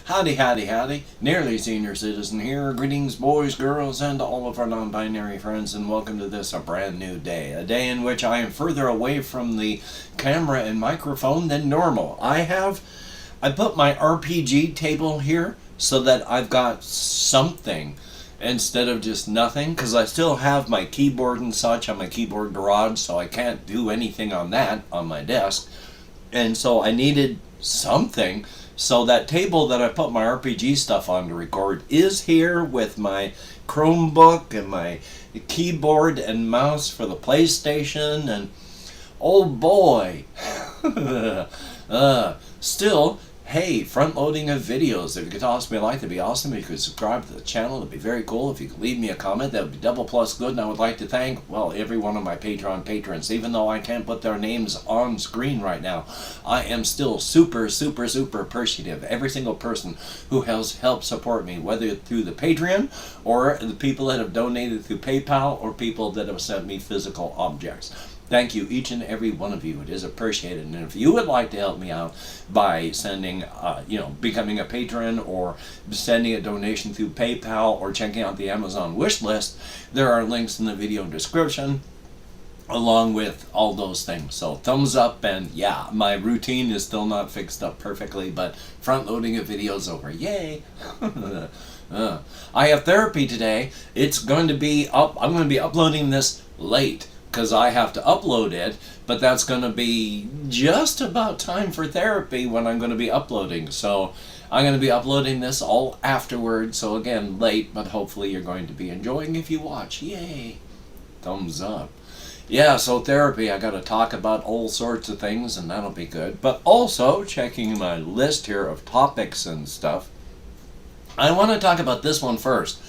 Howdy, howdy, howdy. Nearly senior citizen here. Greetings, boys, girls, and all of our non-binary friends, and welcome to this, a brand new day. A day in which I am further away from the camera and microphone than normal. I put my RPG table here so that I've got something instead of just nothing, because I still have my keyboard and such on my keyboard garage, so I can't do anything on that on my desk. And so I needed something. So that table that I put my RPG stuff on to record is here with my Chromebook and my keyboard and mouse for the PlayStation, and oh boy, still, hey, front loading of videos. If you could toss me a like, that'd be awesome. If you could subscribe to the channel, that'd be very cool. If you could leave me a comment, that would be double plus good. And I would like to thank, well, every one of my Patreon patrons. Even though I can't put their names on screen right now, I am still super, super, super appreciative. Every single person who has helped support me, whether through the Patreon or the people that have donated through PayPal or people that have sent me physical objects. Thank you, each and every one of you. It is appreciated. And if you would like to help me out by sending, becoming a patron or sending a donation through PayPal or checking out the Amazon wish list, there are links in the video description along with all those things. So thumbs up, and yeah, my routine is still not fixed up perfectly, but front loading of videos over. Yay! I have therapy today. It's going to be up. I'm going to be uploading this late, because I have to upload it, but that's going to be just about time for therapy when I'm going to be uploading. So I'm going to be uploading this all afterwards, so again, late, but hopefully you're going to be enjoying if you watch. Yay! Thumbs up. Yeah, so therapy, I got to talk about all sorts of things, and that'll be good. But also, checking my list here of topics and stuff, I want to talk about this one first.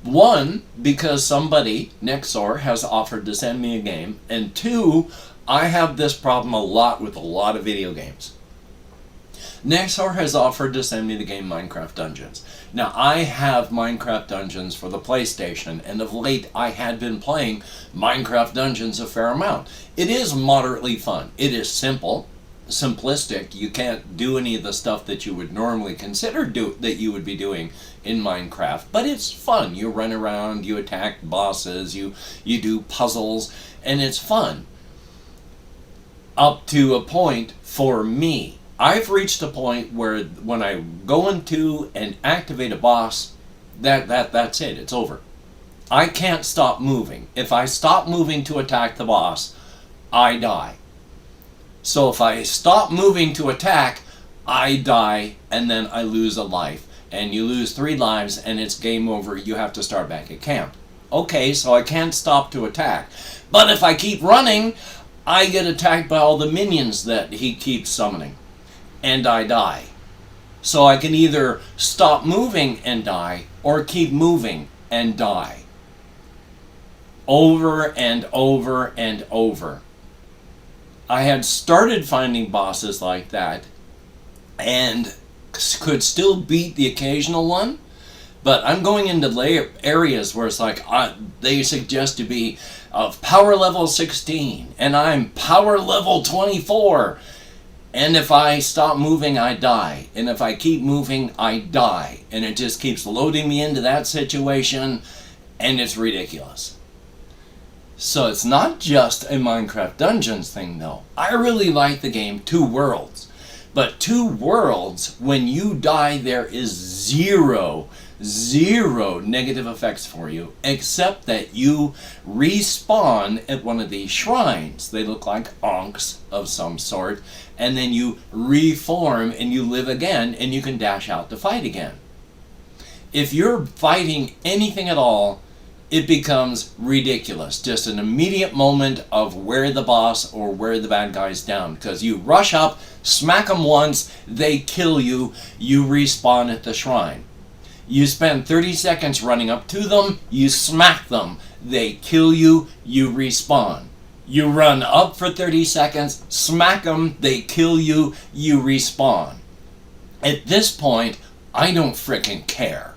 One, because somebody, Nexor, has offered to send me a game. And two, I have this problem a lot with a lot of video games. Nexor has offered to send me the game Minecraft Dungeons. Now, I have Minecraft Dungeons for the PlayStation, and of late I had been playing Minecraft Dungeons a fair amount. It is moderately fun. It is simple. Simplistic. You can't do any of the stuff that you would normally consider that you would be doing in Minecraft, but it's fun. You run around, you attack bosses, you do puzzles, and it's fun. Up to a point for me. I've reached a point where when I go into and activate a boss, that's it. It's over. I can't stop moving. If I stop moving to attack the boss, I die. So if I stop moving to attack, I die, and then I lose a life. And you lose 3 lives, and it's game over. You have to start back at camp. Okay, so I can't stop to attack. But if I keep running, I get attacked by all the minions that he keeps summoning. And I die. So I can either stop moving and die, or keep moving and die. Over and over and over. I had started finding bosses like that and could still beat the occasional one, but I'm going into areas where it's like they suggest to be of power level 16 and I'm power level 24, and if I stop moving I die, and if I keep moving I die, and it just keeps loading me into that situation, and it's ridiculous. So it's not just a Minecraft Dungeons thing, though. I really like the game Two Worlds. But Two Worlds, when you die, there is zero negative effects for you, except that you respawn at one of these shrines. They look like onks of some sort, and then you reform and you live again, and you can dash out to fight again. If you're fighting anything at all, it becomes ridiculous. Just an immediate moment of wear the boss or wear the bad guys down. Because you rush up, smack them once, they kill you, you respawn at the shrine. You spend 30 seconds running up to them, you smack them, they kill you, you respawn. You run up for 30 seconds, smack them, they kill you, you respawn. At this point, I don't frickin' care.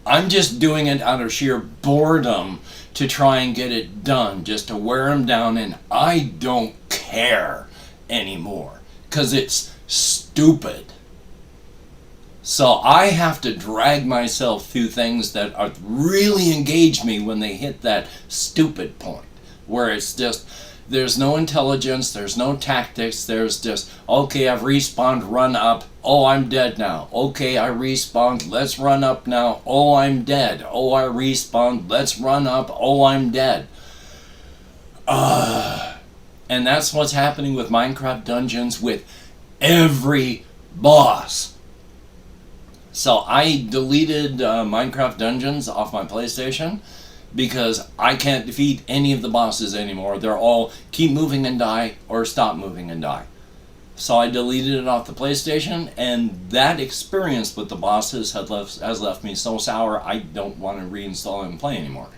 I'm just doing it out of sheer boredom to try and get it done, just to wear them down, and I don't care anymore, because it's stupid. So I have to drag myself through things that are really engage me when they hit that stupid point where it's just, there's no intelligence, there's no tactics, there's just, okay, I've respawned, run up, oh, I'm dead now. Okay, I respawned, let's run up now, oh, I'm dead. Oh, I respawned, let's run up, oh, I'm dead. And that's what's happening with Minecraft Dungeons with every boss. So I deleted Minecraft Dungeons off my PlayStation because I can't defeat any of the bosses anymore. They're all keep moving and die or stop moving and die. So I deleted it off the PlayStation, and that experience with the bosses has left me so sour I don't want to reinstall it and play anymore.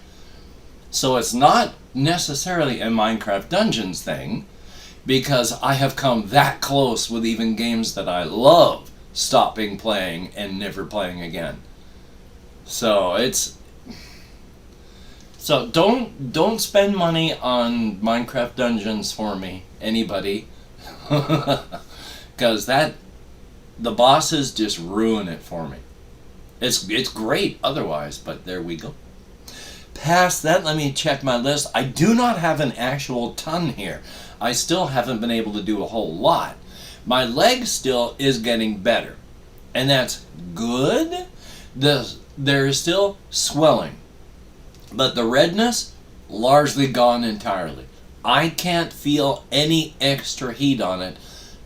So it's not necessarily a Minecraft Dungeons thing, because I have come that close with even games that I love stopping playing and never playing again. So don't spend money on Minecraft Dungeons for me, anybody, because the bosses just ruin it for me. It's great otherwise, but there we go. Past that, let me check my list. I do not have an actual ton here. I still haven't been able to do a whole lot. My leg still is getting better, and that's good. There is still swelling, but the redness largely gone entirely. I can't feel any extra heat on it,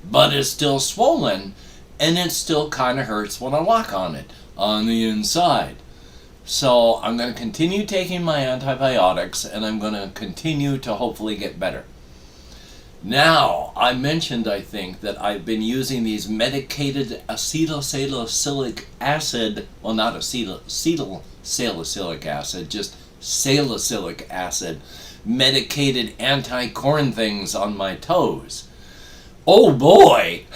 but it's still swollen, and it still kind of hurts when I walk on it on the inside. So I'm going to continue taking my antibiotics, and I'm going to continue to hopefully get better. Now, I mentioned, I think, that I've been using these medicated acetylsalicylic acid, well, not acetylsalicylic acid, just salicylic acid, medicated anti-corn things on my toes. Oh boy!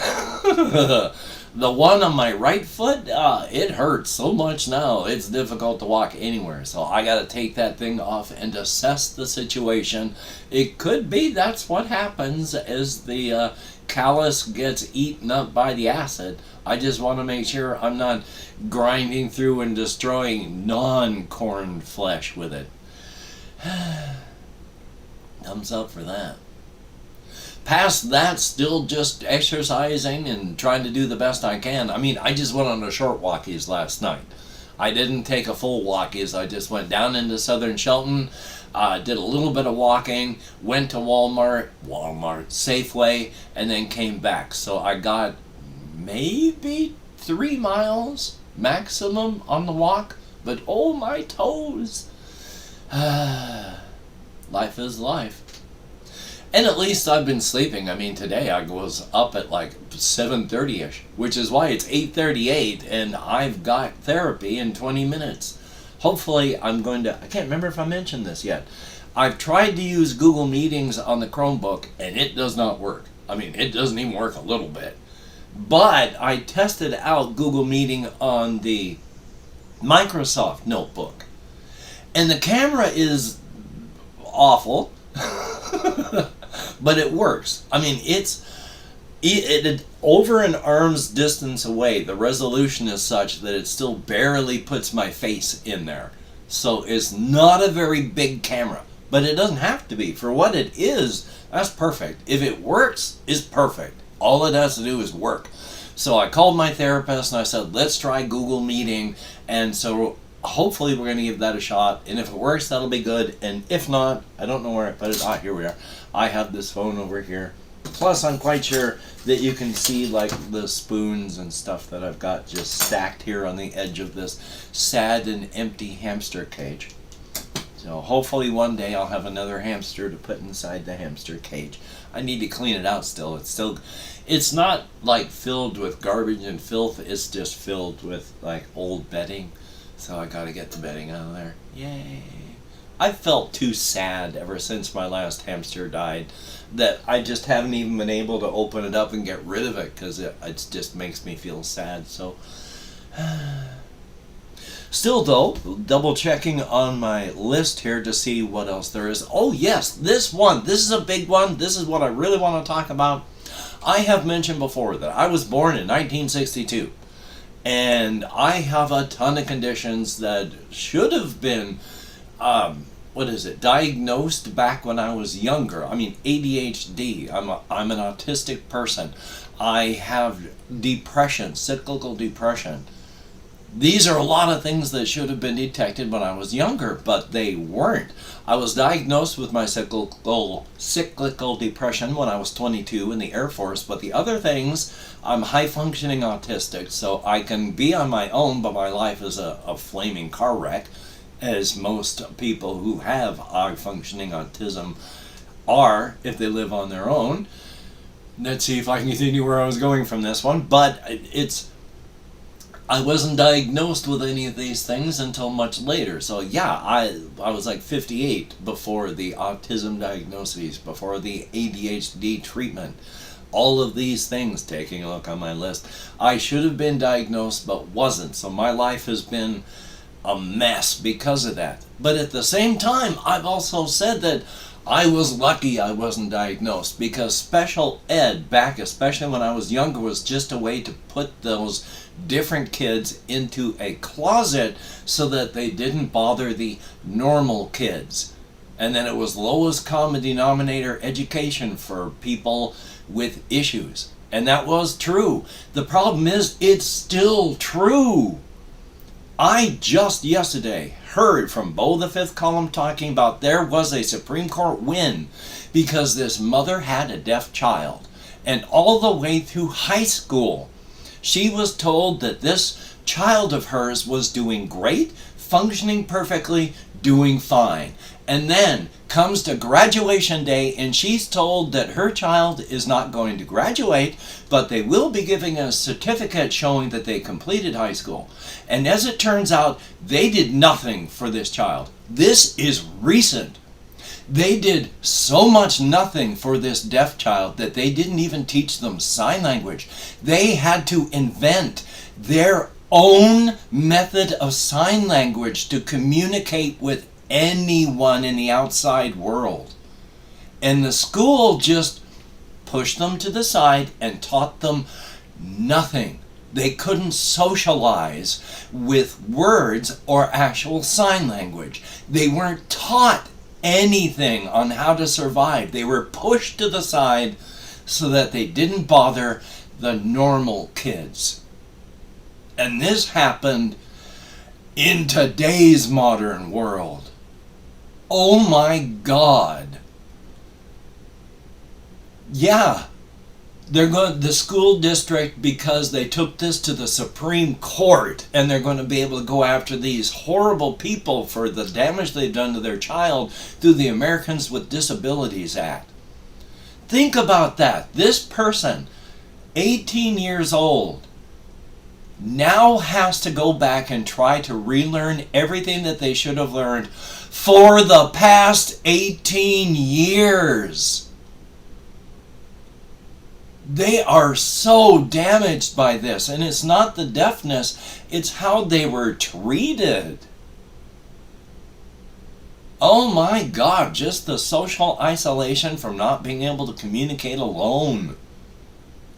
The one on my right foot, it hurts so much now, it's difficult to walk anywhere. So I got to take that thing off and assess the situation. It could be that's what happens as the callus gets eaten up by the acid. I just want to make sure I'm not grinding through and destroying non-corn flesh with it. Thumbs up for that. Past that, still just exercising and trying to do the best I can. I mean, I just went on a short walkies last night. I didn't take a full walkies. I just went down into southern Shelton, did a little bit of walking, went to Walmart, Safeway, and then came back. So I got maybe 3 miles maximum on the walk, but oh, my toes. Life is life. And at least I've been sleeping. I mean, today I was up at like 7:30ish, which is why it's 8:38, and I've got therapy in 20 minutes. Hopefully I can't remember if I mentioned this yet. I've tried to use Google Meetings on the Chromebook, and it does not work. I mean, it doesn't even work a little bit. But I tested out Google Meeting on the Microsoft notebook, and the camera is awful. But it works. I mean, it over an arm's distance away, the resolution is such that it still barely puts my face in there. So it's not a very big camera, but it doesn't have to be. For what it is, that's perfect. If it works, it's perfect. All it has to do is work. So I called my therapist and I said, let's try Google Meeting. And so hopefully we're going to give that a shot, and if it works, that'll be good, and if not, I don't know where I put it. Here we are. I have this phone over here. Plus, I'm quite sure that you can see like the spoons and stuff that I've got just stacked here on the edge of this sad and empty hamster cage. So hopefully one day I'll have another hamster to put inside the hamster cage. I need to clean it out still. It's not like filled with garbage and filth. It's just filled with like old bedding. So I gotta get the bedding out of there. Yay. I felt too sad ever since my last hamster died that I just haven't even been able to open it up and get rid of it because it just makes me feel sad. So, still though, double checking on my list here to see what else there is. Oh yes, this one. This is a big one. This is what I really want to talk about. I have mentioned before that I was born in 1962. And I have a ton of conditions that should have been, diagnosed back when I was younger. I mean, ADHD. I'm an autistic person. I have depression, cyclical depression. These are a lot of things that should have been detected when I was younger, but they weren't. I was diagnosed with my cyclical depression when I was 22 in the Air Force, but the other things, I'm high-functioning autistic, so I can be on my own, but my life is a flaming car wreck, as most people who have high-functioning autism are if they live on their own. Let's see if I can continue where I was going from this one, but I wasn't diagnosed with any of these things until much later. So yeah, I was like 58 before the autism diagnoses, before the ADHD treatment. All of these things, taking a look on my list, I should have been diagnosed but wasn't. So my life has been a mess because of that. But at the same time, I've also said that I was lucky I wasn't diagnosed, because special ed back, especially when I was younger, was just a way to put those different kids into a closet so that they didn't bother the normal kids. And then it was lowest common denominator education for people with issues. And that was true. The problem is, it's still true. I just yesterday heard from Bo the Fifth Column talking about there was a Supreme Court win because this mother had a deaf child. And all the way through high school, she was told that this child of hers was doing great, functioning perfectly, doing fine. And then comes to graduation day and she's told that her child is not going to graduate, but they will be giving a certificate showing that they completed high school. And as it turns out, they did nothing for this child. This is recent. They did so much nothing for this deaf child that they didn't even teach them sign language. They had to invent their own method of sign language to communicate with anyone in the outside world. And the school just pushed them to the side and taught them nothing. They couldn't socialize with words or actual sign language. They weren't taught anything on how to survive. They were pushed to the side so that they didn't bother the normal kids. And this happened in today's modern world. Oh my God. Yeah, the school district, because they took this to the Supreme Court, and they're going to be able to go after these horrible people for the damage they've done to their child through the Americans with Disabilities Act. Think about that. This person, 18 years old, now has to go back and try to relearn everything that they should have learned for the past 18 years. They are so damaged by this, and it's not the deafness, it's how they were treated. Oh my God, just the social isolation from not being able to communicate alone.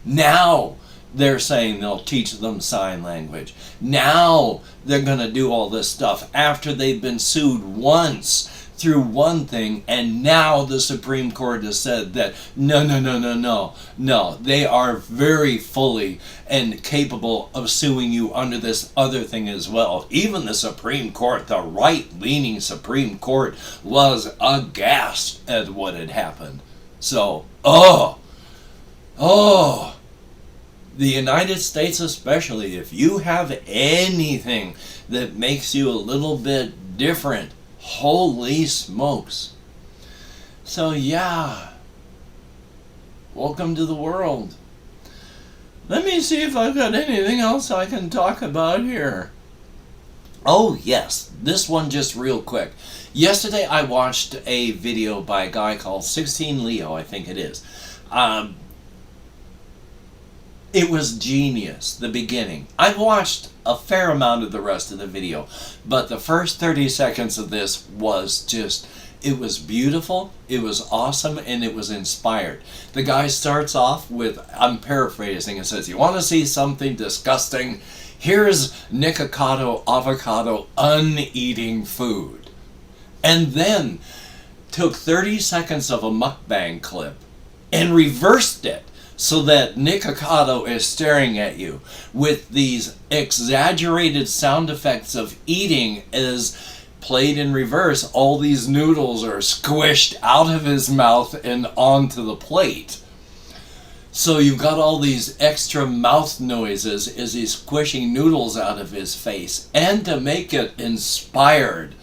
Now they're saying they'll teach them sign language. Now they're going to do all this stuff after they've been sued once through one thing, and now the Supreme Court has said that no, they are very fully and capable of suing you under this other thing as well. Even the Supreme Court, the right-leaning Supreme Court, was aghast at what had happened. So, the United States especially, if you have anything that makes you a little bit different, holy smokes. So yeah, welcome to the world. Let me see if I've got anything else I can talk about here. Oh yes, this one just real quick. Yesterday I watched a video by a guy called 16Leo, I think it is. It was genius, the beginning. I've watched a fair amount of the rest of the video, but the first 30 seconds of this was just, it was beautiful, it was awesome, and it was inspired. The guy starts off with, I'm paraphrasing, and says, you want to see something disgusting? Here's Nikacado avocado uneating food. And then took 30 seconds of a mukbang clip and reversed it so that Nikacado is staring at you with these exaggerated sound effects of eating as played in reverse. All these noodles are squished out of his mouth and onto the plate. So you've got all these extra mouth noises as he's squishing noodles out of his face. And to make it inspired,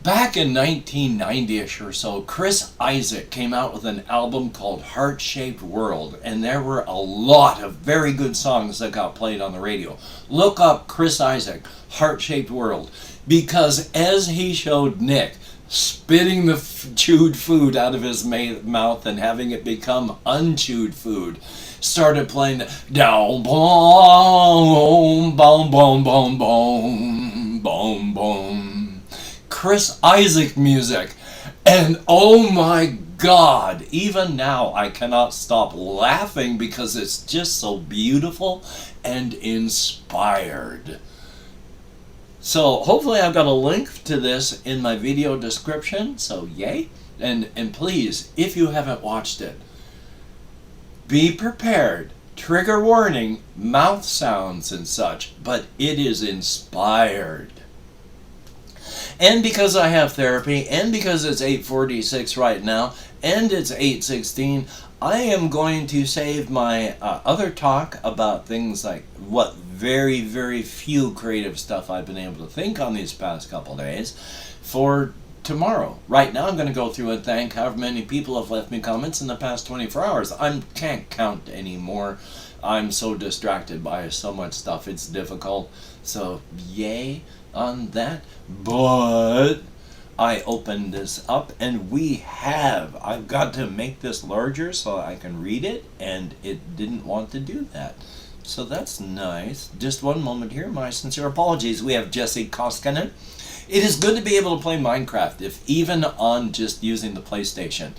back in 1990-ish or so, Chris Isaak came out with an album called Heart-Shaped World, and there were a lot of very good songs that got played on the radio. Look up Chris Isaak, Heart-Shaped World, because as he showed Nick spitting the chewed food out of his mouth and having it become unchewed food, started playing the down boom boom boom boom boom boom boom Chris Isaak music, and oh my God, even now I cannot stop laughing because it's just so beautiful and inspired. So hopefully I've got a link to this in my video description, so yay. And please, if you haven't watched it, be prepared. Trigger warning, mouth sounds and such, but it is inspired. And because I have therapy, and because it's 8:46 right now, and it's 8:16, I am going to save my other talk about things like what very, very few creative stuff I've been able to think on these past couple days for tomorrow. Right now I'm going to go through and thank however many people have left me comments in the past 24 hours. I can't count anymore. I'm so distracted by so much stuff, it's difficult. So yay on that. But I opened this up and I've got to make this larger so I can read it, and it didn't want to do that. So that's nice. Just one moment here. My sincere apologies. We have Jesse Koskinen. It is good to be able to play Minecraft, if even on just using the PlayStation.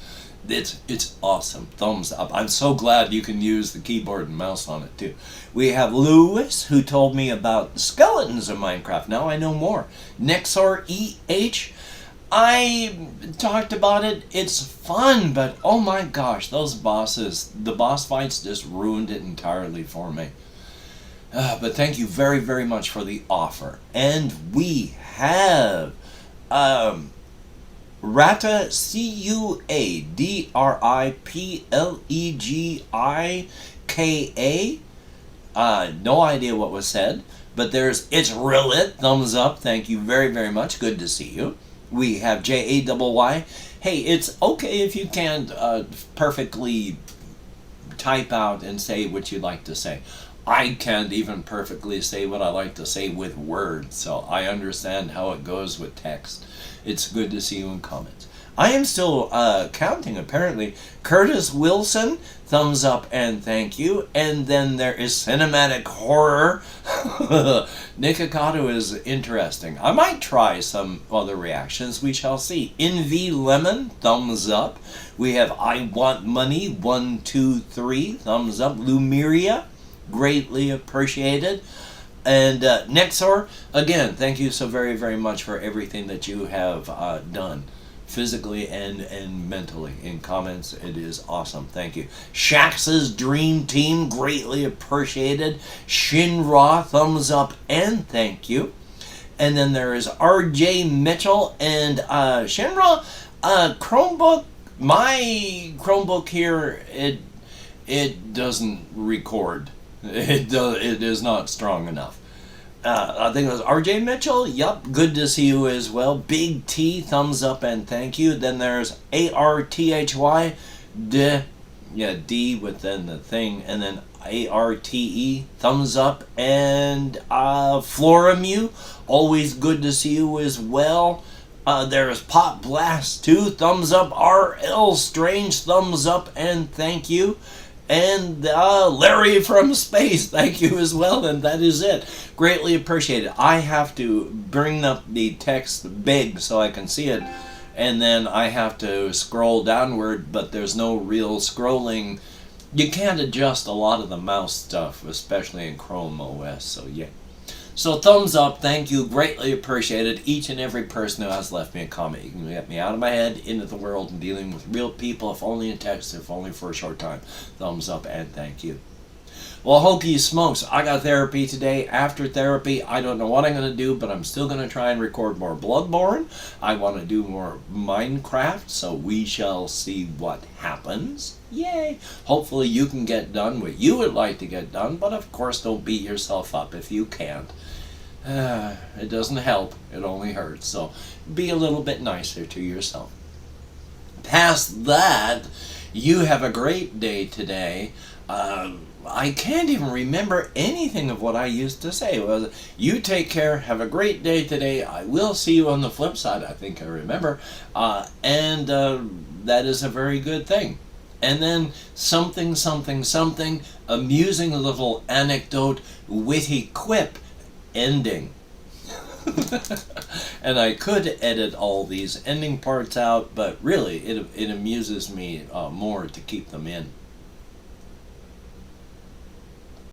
It's awesome. Thumbs up. I'm so glad you can use the keyboard and mouse on it too. We have Lewis, who told me about the skeletons of Minecraft. Now I know more. Nexor EH. I talked about it. It's fun, but oh my gosh, those bosses, the boss fights just ruined it entirely for me. But thank you very, very much for the offer. And we have Rata CUADRIPLEGIKA. No idea what was said, but there's It's Real It. Thumbs up. Thank you very, very much. Good to see you. We have JAYY. Hey, it's okay if you can't perfectly type out and say what you'd like to say. I can't even perfectly say what I like to say with words, so I understand how it goes with text. It's good to see you in comments. I am still counting, apparently. Curtis Wilson, thumbs up and thank you. And then there is Cinematic Horror. Nikacado is interesting. I might try some other reactions. We shall see. Envy Lemon, thumbs up. We have I Want Money, 1, 2, 3, thumbs up. Lumeria, greatly appreciated. And Nexor, again, thank you so very, very much for everything that you have done, physically and mentally, in comments. It is awesome. Thank you. Shax's Dream Team, greatly appreciated. Shinra, thumbs up and thank you. And then there is RJ Mitchell and Shinra, Chromebook. My Chromebook here, it doesn't record. It is not strong enough. I think it was RJ Mitchell. Yup, good to see you as well. Big T, thumbs up and thank you. Then there's ARTHY, D within the thing, and then ARTE, thumbs up, and Floramu, always good to see you as well. There's Pop Blast 2, thumbs up. RL Strange, thumbs up and thank you. And Larry from space, thank you as well. And that is it. Greatly appreciated. I have to bring up the text big so I can see it. And then I have to scroll downward, but there's no real scrolling You can't adjust a lot of the mouse stuff, especially in Chrome OS, so yeah. So thumbs up, thank you, greatly appreciated. Each and every person who has left me a comment. You can get me out of my head, into the world, and dealing with real people, if only in text, if only for a short time. Thumbs up and thank you. Well, hokey smokes, I got therapy today. After therapy, I don't know what I'm going to do, but I'm still going to try and record more Bloodborne. I want to do more Minecraft, so we shall see what happens. Yay! Hopefully you can get done what you would like to get done, but of course don't beat yourself up if you can't. It doesn't help, it only hurts, so be a little bit nicer to yourself. Past that, you have a great day today. I can't even remember anything of what I used to say. It was, you take care, have a great day today, I will see you on the flip side, I think I remember, and that is a very good thing. And then something, something, something, amusing little anecdote, witty quip, ending. And I could edit all these ending parts out, but really it amuses me more to keep them in.